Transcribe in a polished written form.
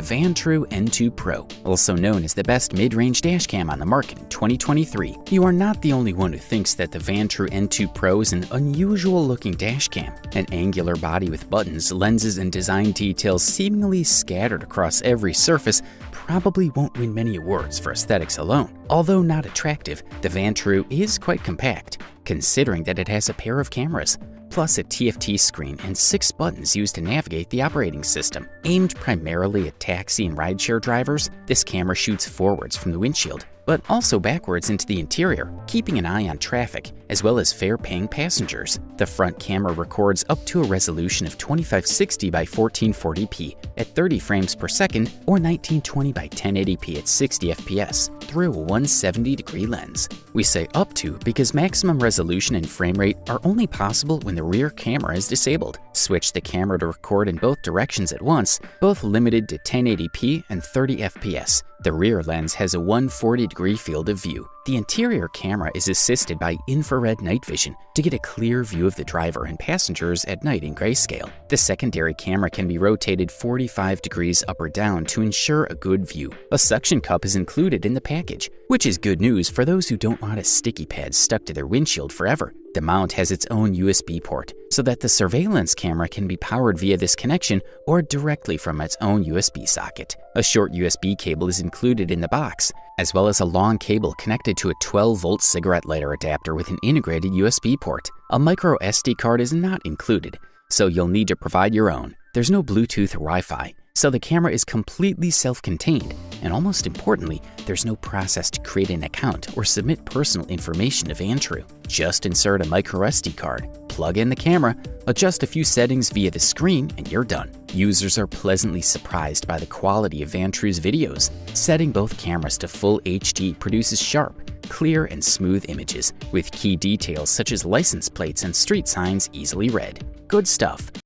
Vantrue N2 Pro, also known as the best mid-range dashcam on the market in 2023. You are not the only one who thinks that the Vantrue N2 Pro is an unusual-looking dashcam. An angular body with buttons, lenses, and design details seemingly scattered across every surface probably won't win many awards for aesthetics alone. Although not attractive, the Vantrue is quite compact, considering that it has a pair of cameras, plus a TFT screen and 6 buttons used to navigate the operating system. Aimed primarily at taxi and rideshare drivers, this camera shoots forwards from the windshield, but also backwards into the interior, keeping an eye on traffic, as well as fare-paying passengers. The front camera records up to a resolution of 2560 by 1440p at 30 frames per second or 1920 by 1080p at 60 fps through a 170-degree lens. We say up to because maximum resolution and frame rate are only possible when the rear camera is disabled. Switch the camera to record in both directions at once, both limited to 1080p and 30 fps. The rear lens has a 140-degree field of view. The interior camera is assisted by infrared night vision to get a clear view of the driver and passengers at night in grayscale. The secondary camera can be rotated 45 degrees up or down to ensure a good view. A suction cup is included in the package, which is good news for those who don't want a sticky pad stuck to their windshield forever. The mount has its own USB port, so that the surveillance camera can be powered via this connection or directly from its own USB socket. A short USB cable is included in the box, as well as a long cable connected to a 12-volt cigarette lighter adapter with an integrated USB port. A micro SD card is not included, so you'll need to provide your own. There's no Bluetooth or Wi-Fi, so the camera is completely self-contained, and almost importantly, there's no process to create an account or submit personal information to Vantrue. Just insert a micro SD card, plug in the camera, adjust a few settings via the screen, and you're done. Users are pleasantly surprised by the quality of Vantrue's videos. Setting both cameras to full HD produces sharp, clear, and smooth images, with key details such as license plates and street signs easily read. Good stuff.